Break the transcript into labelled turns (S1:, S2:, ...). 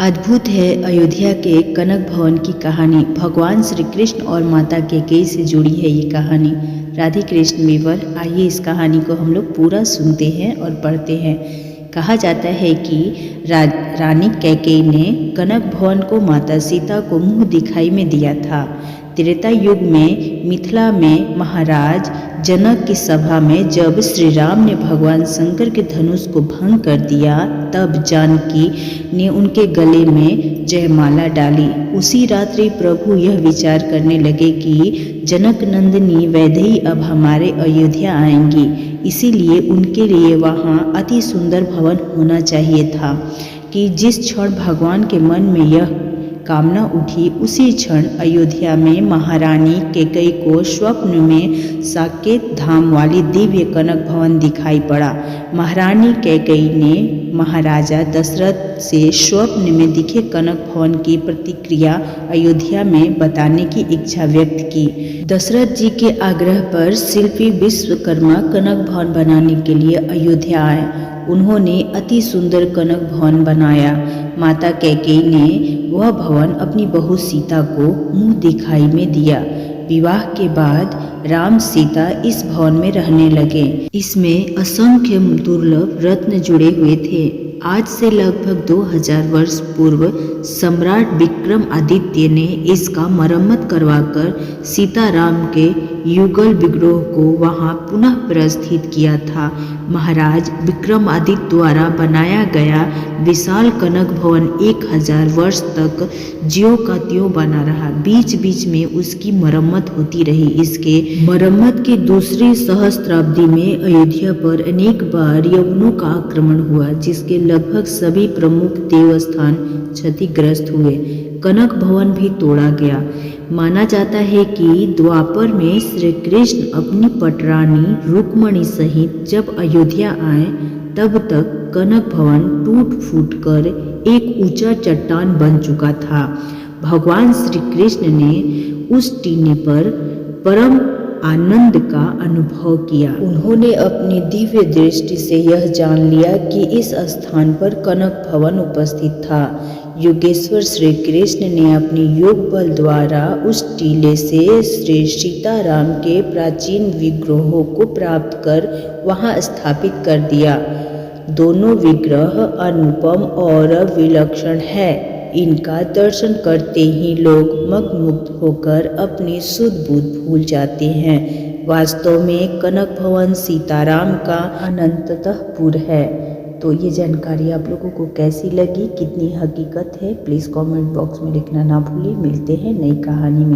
S1: अद्भुत है अयोध्या के कनक भवन की कहानी। भगवान श्री कृष्ण और माता कैकेयी से जुड़ी है ये कहानी। राधे कृष्ण वीवर, आइए इस कहानी को हम लोग पूरा सुनते हैं और पढ़ते हैं। कहा जाता है कि रानी कैकेयी ने कनक भवन को माता सीता को मुँह दिखाई में दिया था। त्रेता युग में मिथिला में महाराज जनक की सभा में जब श्री राम ने भगवान शंकर के धनुष को भंग कर दिया, तब जानकी ने उनके गले में जयमाला डाली। उसी रात्रि प्रभु यह विचार करने लगे कि जनक नंदिनी वैदेही अब हमारे अयोध्या आएंगी, इसीलिए उनके लिए वहाँ अति सुंदर भवन होना चाहिए था कि जिस क्षण भगवान के मन में यह कामना उठी, उसी क्षण अयोध्या में महारानी कैकेयी को स्वप्न में साकेत धाम वाली दिव्य कनक भवन दिखाई पड़ा। महारानी कैकेयी ने महाराजा दशरथ से स्वप्न में दिखे कनक भवन की प्रतिक्रिया अयोध्या में बताने की इच्छा व्यक्त की। दशरथ जी के आग्रह पर शिल्पी विश्वकर्मा कनक भवन बनाने के लिए अयोध्या आए। उन्होंने अति सुंदर कनक भवन बनाया। माता कैकेयी ने वह भवन अपनी बहू सीता को मुँह दिखाई में दिया। विवाह के बाद राम सीता इस भवन में रहने लगे। इसमें असंख्य दुर्लभ रत्न जुड़े हुए थे। आज से लगभग 2000 वर्ष पूर्व सम्राट विक्रमादित्य ने इसका मरम्मत करवाकर सीताराम के युगल विग्रह को वहां पुनः प्रतिष्ठित किया था। महाराज विक्रमादित्य द्वारा बनाया गया विशाल कनक भवन 1000 वर्ष तक ज्यों का त्यों बना रहा। बीच बीच में उसकी मरम्मत होती रही। इसके मरम्मत की दूसरी सहस्त्राब्दी में अयोध्या पर अनेक बार यवनों का आक्रमण हुआ, जिसके लगभग सभी प्रमुख देवस्थान क्षतिग्रस्त हुए। कनक भवन भी तोड़ा गया। माना जाता है कि द्वापर में श्री कृष्ण अपनी पटरानी रुक्मणी सहित जब अयोध्या आए, तब तक कनक भवन टूट फूट कर एक ऊंचा चट्टान बन चुका था। भगवान श्री कृष्ण ने उस टीने पर परम आनंद का अनुभव किया। उन्होंने अपनी दिव्य दृष्टि से यह जान लिया कि इस स्थान पर कनक भवन उपस्थित था। योगेश्वर श्री कृष्ण ने अपने योग बल द्वारा उस टीले से श्री सीताराम के प्राचीन विग्रहों को प्राप्त कर वहां स्थापित कर दिया। दोनों विग्रह अनुपम और विलक्षण है। इनका दर्शन करते ही लोग मंत्रमुग्ध होकर अपनी शुद्ध बुद्ध भूल जाते हैं। वास्तव में कनक भवन सीताराम का अनंततः पुर है। तो ये जानकारी आप लोगों को कैसी लगी, कितनी हकीकत है, प्लीज़ कमेंट बॉक्स में लिखना ना भूलिए। मिलते हैं नई कहानी में।